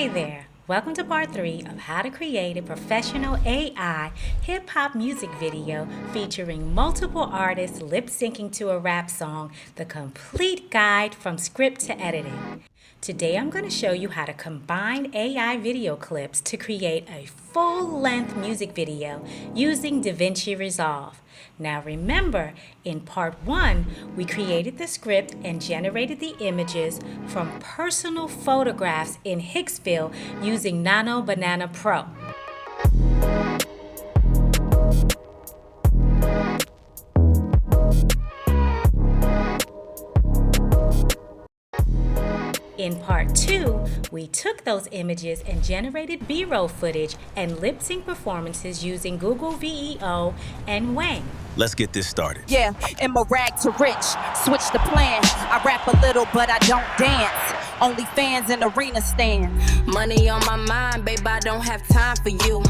Hey there! Welcome to part 3 of how to create a professional AI hip-hop music video featuring multiple artists lip-syncing to a rap song, the complete guide from script to editing. Today I'm going to show you how to combine AI video clips to create a full-length music video using DaVinci Resolve. Now remember, in part 1, we created the script and generated the images from personal photographs in Hicksville using Nano Banana Pro. In part 2, we took those images and generated B-roll footage and lip-sync performances using Google VEO and Wang. Let's get this started. Yeah, in my rag to rich, switch the plan. I rap a little, but I don't dance. Only fans in arena stand. Money on my mind, babe, I don't have time for you.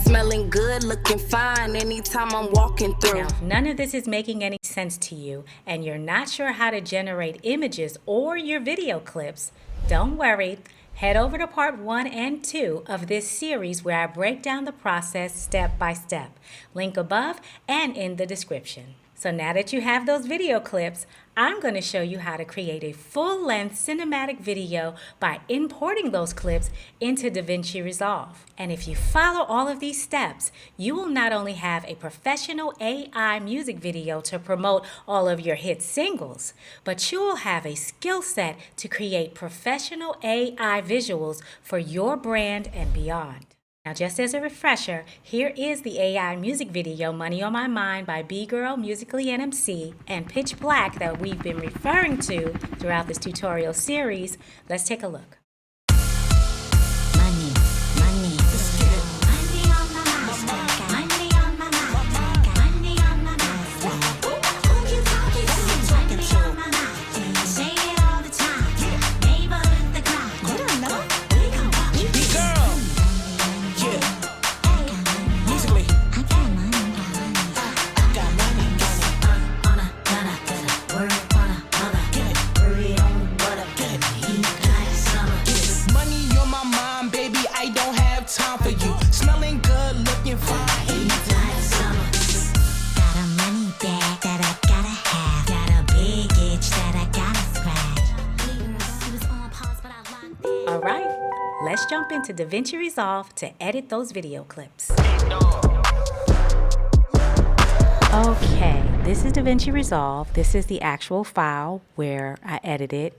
Smelling good, looking fine anytime I'm walking through. Now, if none of this is making any sense to you and you're not sure how to generate images or your video clips, don't worry. Head over to part 1 and 2 of this series where I break down the process step by step. Link above and in the description. So now that you have those video clips, I'm going to show you how to create a full-length cinematic video by importing those clips into DaVinci Resolve. And if you follow all of these steps, you will not only have a professional AI music video to promote all of your hit singles, but you will have a skill set to create professional AI visuals for your brand and beyond. Now, just as a refresher, here is the AI music video Money on My Mind by B-Girl, Musically NMC, and Pitch Black that we've been referring to throughout this tutorial series. Let's take a look. Time for you, smelling good, looking fine. Got a money bag that I gotta have. Got a big itch that I gotta scratch. All right, let's jump into DaVinci Resolve to edit those video clips. Okay, this is DaVinci Resolve. This is the actual file where I edited.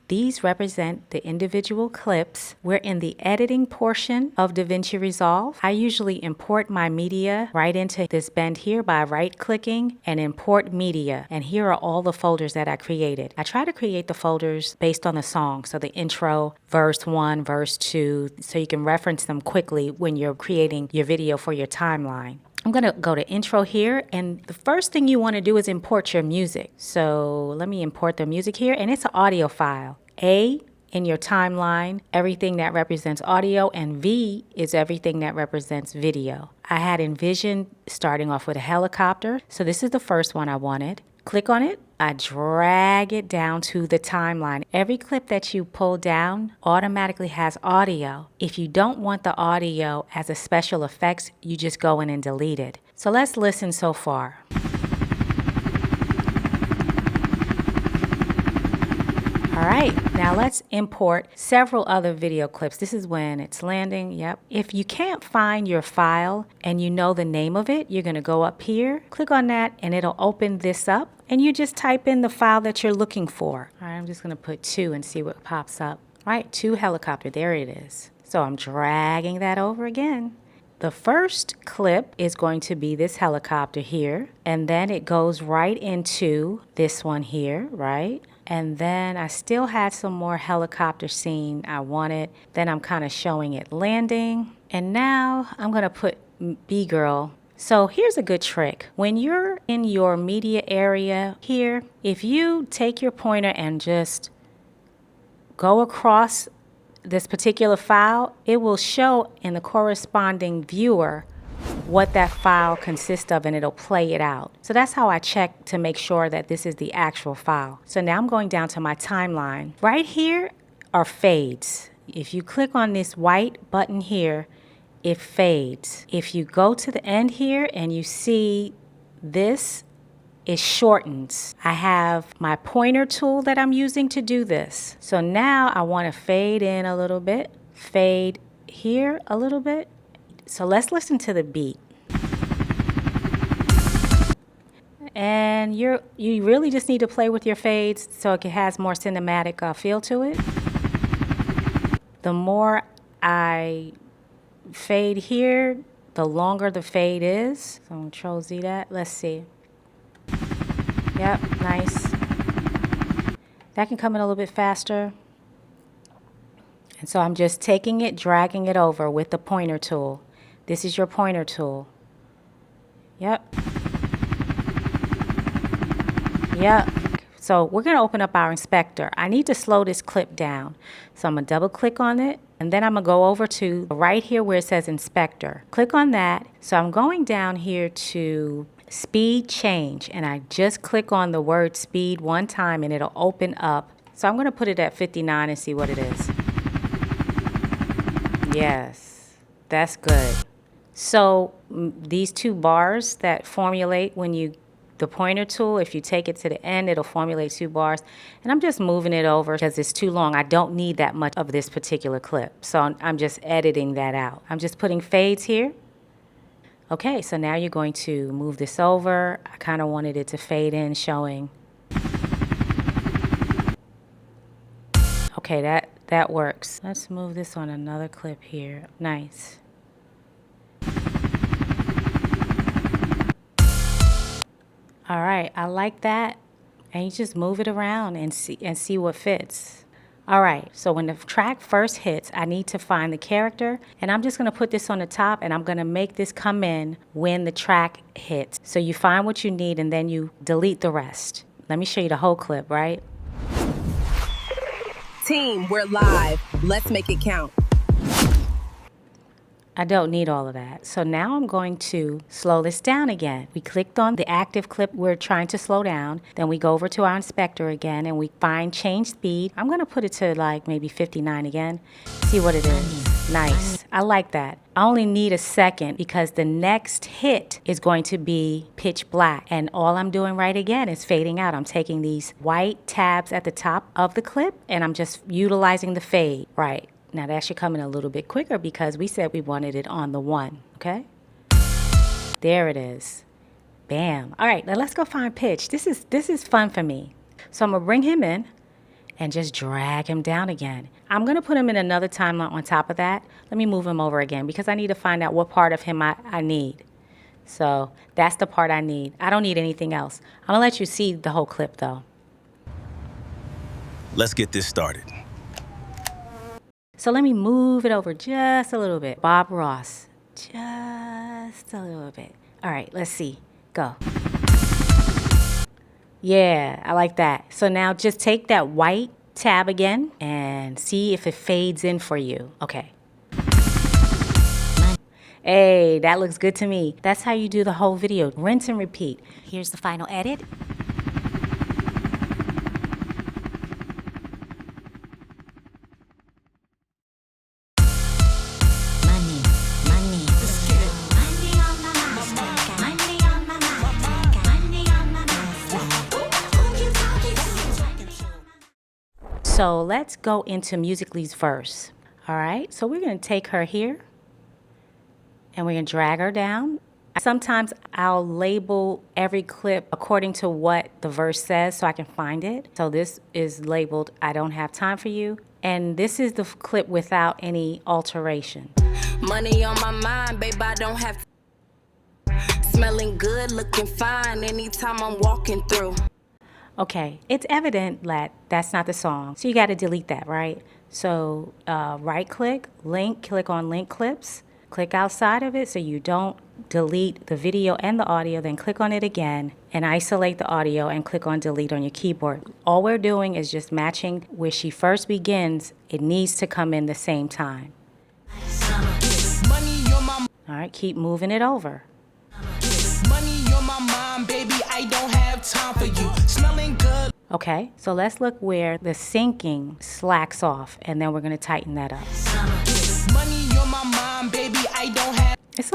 These represent the individual clips. We're in the editing portion of DaVinci Resolve. I usually import my media right into this bend here by right-clicking and import media. And here are all the folders that I created. I try to create the folders based on the song. So the intro, verse 1, verse 2, so you can reference them quickly when you're creating your video for your timeline. I'm going to go to intro here, and the first thing you want to do is import your music. So let me import the music here, and it's an audio file. A in your timeline, everything that represents audio, and V is everything that represents video. I had envisioned starting off with a helicopter, so this is the first one I wanted. Click on it, I drag it down to the timeline. Every clip that you pull down automatically has audio. If you don't want the audio as a special effects, you just go in and delete it. So let's listen so far. All right, now let's import several other video clips. This is when it's landing, yep. If you can't find your file and you know the name of it, you're gonna go up here, click on that, and it'll open this up, and you just type in the file that you're looking for. All right, I'm just gonna put 2 and see what pops up. All right, 2 helicopter, there it is. So I'm dragging that over again. The first clip is going to be this helicopter here, and then it goes right into this one here, right? And then I still had some more helicopter scene I wanted. Then I'm kind of showing it landing. And now I'm going to put B-Girl. So here's a good trick. When you're in your media area here, if you take your pointer and just go across this particular file, it will show in the corresponding viewer what that file consists of, and it'll play it out. So that's how I check to make sure that this is the actual file. So now I'm going down to my timeline. Right here are fades. If you click on this white button here, it fades. If you go to the end here and you see this, it shortens. I have my pointer tool that I'm using to do this. So now I want to fade in a little bit, fade here a little bit. So let's listen to the beat. And you really just need to play with your fades so it has more cinematic feel to it. The more I fade here, the longer the fade is. So Control Z that. Let's see. Yep, nice. That can come in a little bit faster. And so I'm just taking it, dragging it over with the pointer tool. This is your pointer tool. Yep. Yep. So we're going to open up our inspector. I need to slow this clip down. So I'm going to double click on it. And then I'm going to go over to right here where it says inspector. Click on that. So I'm going down here to speed change. And I just click on the word speed one time and it'll open up. So I'm going to put it at 59 and see what it is. Yes, that's good. So these two bars that formulate when you the pointer tool, if you take it to the end, it'll formulate two bars. And I'm just moving it over because it's too long. I don't need that much of this particular clip. So I'm just editing that out. I'm just putting fades here. Okay, so now you're going to move this over. I kind of wanted it to fade in, showing. Okay, that works. Let's move this on another clip here. Nice. All right, I like that. And you just move it around and see what fits. All right, so when the track first hits, I need to find the character. And I'm just going to put this on the top and I'm going to make this come in when the track hits. So you find what you need and then you delete the rest. Let me show you the whole clip, right? Team, we're live. Let's make it count. I don't need all of that. So now I'm going to slow this down again. We clicked on the active clip we're trying to slow down. Then we go over to our inspector again and we find change speed. I'm going to put it to like maybe 59 again. See what it is. Nice. I like that. I only need a second because the next hit is going to be pitch black. And all I'm doing right again is fading out. I'm taking these white tabs at the top of the clip and I'm just utilizing the fade. Right. Now that should come in a little bit quicker because we said we wanted it on the 1, okay? There it is. Bam. All right, now let's go find pitch. This is fun for me. So I'm gonna bring him in and just drag him down again. I'm gonna put him in another timeline on top of that. Let me move him over again because I need to find out what part of him I need. So that's the part I need. I don't need anything else. I'm gonna let you see the whole clip though. Let's get this started. So let me move it over just a little bit. Bob Ross, just a little bit. All right, let's see. Go. Yeah, I like that. So now just take that white tab again and see if it fades in for you. Okay. Hey, that looks good to me. That's how you do the whole video. Rinse and repeat. Here's the final edit. So let's go into Musically's verse. All right, so we're gonna take her here and we're gonna drag her down. Sometimes I'll label every clip according to what the verse says so I can find it. So this is labeled, I don't have time for you. And this is the clip without any alteration. Money on my mind, babe, I don't have. Smelling good, looking fine anytime I'm walking through. Okay, it's evident that that's not the song. So you got to delete that, right? So right click, link, click on link clips, click outside of it so you don't delete the video and the audio, then click on it again and isolate the audio and click on delete on your keyboard. All we're doing is just matching where she first begins. It needs to come in the same time. Money on my All right, keep moving it over. money on my mind, baby. I don't have time for you. Smelling good. Okay, so let's look where the syncing slacks off, and then we're gonna tighten that up. Money on my mind, baby, I don't have. It's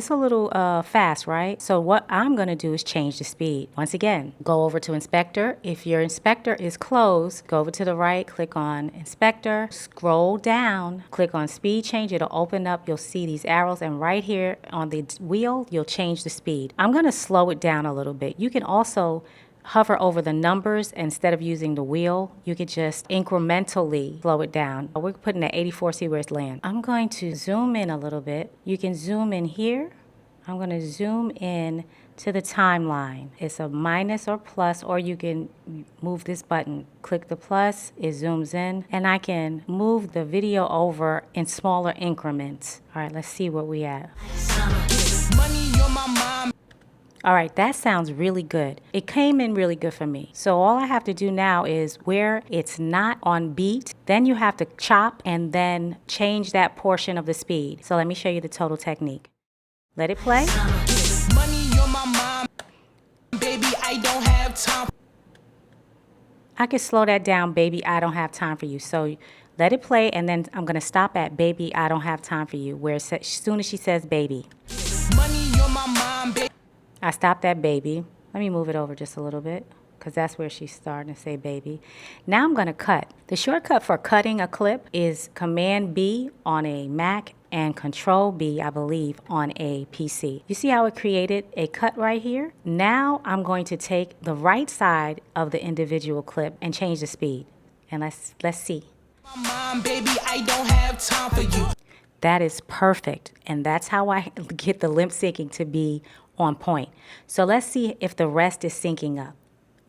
a little fast, right? So what I'm gonna do is change the speed. Once again, go over to inspector. If your inspector is closed, go over to the right, click on inspector, scroll down, click on speed change. It'll open up, you'll see these arrows, and right here on the wheel, you'll change the speed. I'm gonna slow it down a little bit. You can also hover over the numbers instead of using the wheel. You could just incrementally slow it down. We're putting at 84, see where it's land. I'm going to zoom in a little bit. You can zoom in here. I'm going to zoom in to the timeline. It's a minus or plus, or you can move this button. Click the plus, it zooms in, and I can move the video over in smaller increments. All right, let's see where we at. Money on my mind. All right, that sounds really good. It came in really good for me. So all I have to do now is where it's not on beat, then you have to chop and then change that portion of the speed. So let me show you the total technique. Let it play. Money on my mind, baby, I don't have time. I could slow that down, baby, I don't have time for you. So let it play, and then I'm gonna stop at baby, I don't have time for you, where as soon as she says baby. Money on my mind, baby. I stopped at baby. Let me move it over just a little bit, because that's where she's starting to say baby. Now I'm going to cut. The shortcut for cutting a clip is Command B on a Mac and Control B, I believe, on a PC. You see how it created a cut right here? Now I'm going to take the right side of the individual clip and change the speed. And let's see. My mind, baby, I don't have time for you. That is perfect. And that's how I get the lip syncing to be on point. So let's see if the rest is syncing up.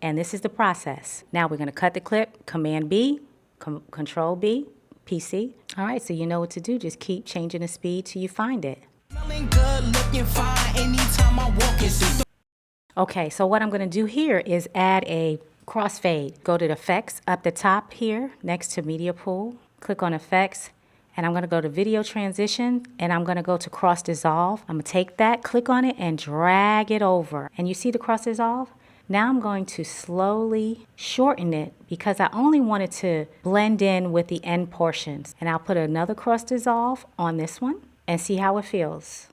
And this is the process. Now we're going to cut the clip, Command B, Control B, PC. All right, so you know what to do. Just keep changing the speed till you find it. Smelling good, looking fine anytime I walk in. Okay, so what I'm going to do here is add a crossfade. Go to the effects up the top here next to media pool. Click on effects. And I'm going to go to video transition, and I'm going to go to cross dissolve. I'm going to take that, click on it, and drag it over. And you see the cross dissolve? Now I'm going to slowly shorten it because I only want it to blend in with the end portions. And I'll put another cross dissolve on this one and see how it feels.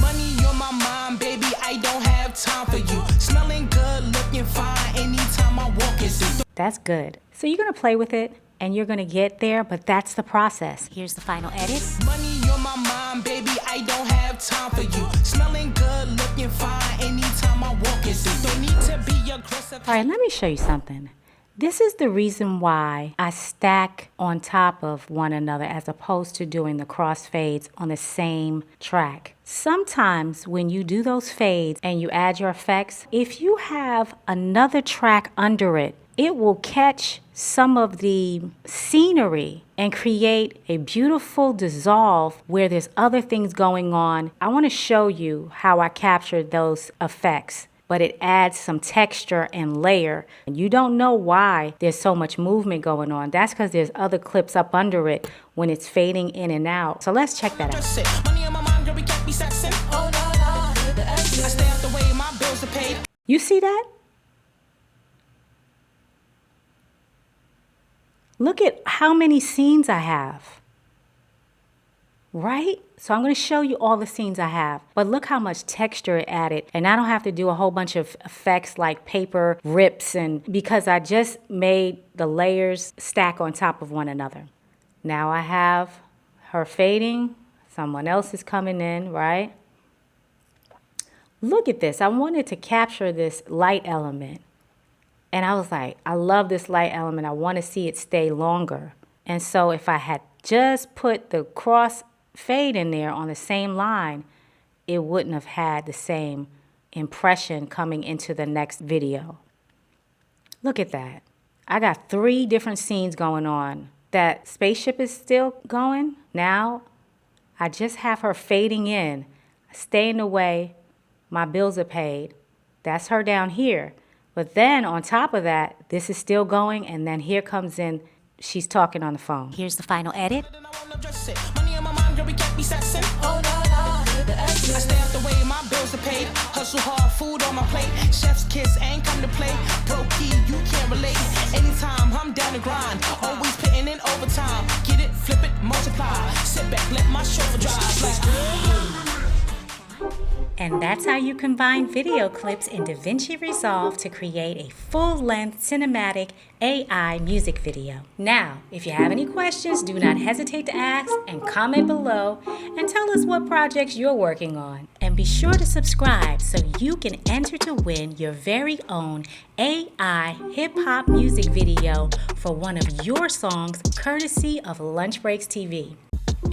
Money on my mind, baby, I don't have time for you. Smelling good, looking fine anytime I walk in. That's good. So you're going to play with it, and you're going to get there, but that's the process. Here's the final edit. Money on my mind, baby, I don't have time for you. Smelling good, looking fine anytime I walk in. Don't need to be aggressive. All right, let me show you something. This is the reason why I stack on top of one another as opposed to doing the crossfades on the same track. Sometimes when you do those fades and you add your effects, if you have another track under it, it will catch some of the scenery and create a beautiful dissolve where there's other things going on. I want to show you how I captured those effects, but it adds some texture and layer. And you don't know why there's so much movement going on. That's because there's other clips up under it when it's fading in and out. So let's check that out. Money on my mind, girl, we can't be sexing. Oh, no, I stay out the way, my bills are paid. You see that? Look at how many scenes I have, right? So I'm going to show you all the scenes I have, but look how much texture it added. And I don't have to do a whole bunch of effects like paper rips, and because I just made the layers stack on top of one another. Now I have her fading, someone else is coming in, right? Look at this. I wanted to capture this light element. And I was like, I love this light element. I want to see it stay longer. And so if I had just put the cross fade in there on the same line, it wouldn't have had the same impression coming into the next video. Look at that. I got 3 different scenes going on. That spaceship is still going. Now I just have her fading in, staying away. My bills are paid. That's her down here. But then on top of that, this is still going, and then here comes in, she's talking on the phone. Here's the final edit. Money on my mind, girl, we can't be sexing. Oh, no, I stay out the way, my bills are paid. Hustle hard, food on my plate. Chef's kiss, ain't come to play. Broke key, you can't relate. Anytime I'm down the grind, always putting in overtime. Get it, flip it, multiply. Sit back, let my chauffeur drive. Like, And that's how you combine video clips in DaVinci Resolve to create a full-length cinematic AI music video. Now, if you have any questions, do not hesitate to ask and comment below and tell us what projects you're working on. And be sure to subscribe so you can enter to win your very own AI hip-hop music video for one of your songs courtesy of Lunch Breaks TV.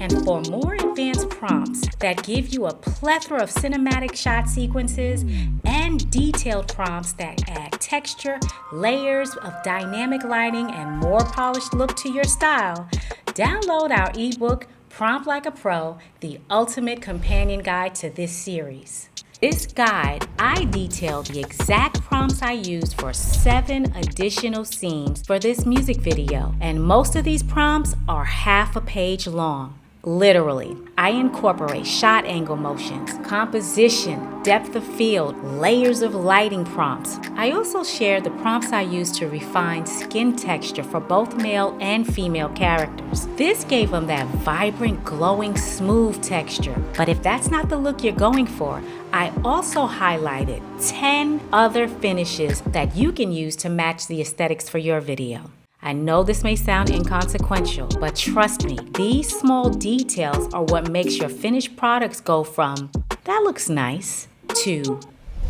And for more advanced prompts that give you a plethora of cinematic shot sequences and detailed prompts that add texture, layers of dynamic lighting, and more polished look to your style, download our ebook, Prompt Like a Pro, the ultimate companion guide to this series. This guide, I detail the exact prompts I used for 7 additional scenes for this music video, and most of these prompts are half a page long. Literally, I incorporate shot angle motions, composition, depth of field, layers of lighting prompts. I also share the prompts I use to refine skin texture for both male and female characters. This gave them that vibrant, glowing, smooth texture. But if that's not the look you're going for, I also highlighted 10 other finishes that you can use to match the aesthetics for your video. I know this may sound inconsequential, but trust me, these small details are what makes your finished products go from, "That looks nice," to,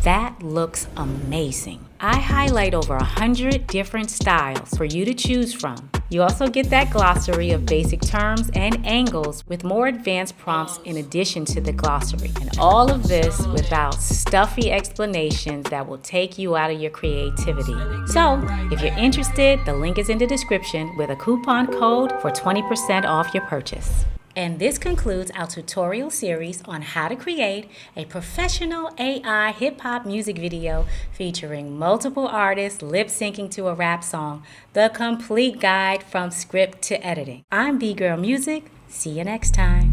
"That looks amazing." I highlight over 100 different styles for you to choose from. You also get that glossary of basic terms and angles with more advanced prompts in addition to the glossary. And all of this without stuffy explanations that will take you out of your creativity. So, if you're interested, the link is in the description with a coupon code for 20% off your purchase. And this concludes our tutorial series on how to create a professional AI hip-hop music video featuring multiple artists lip-syncing to a rap song, the complete guide from script to editing. I'm B-Girl Music. See you next time.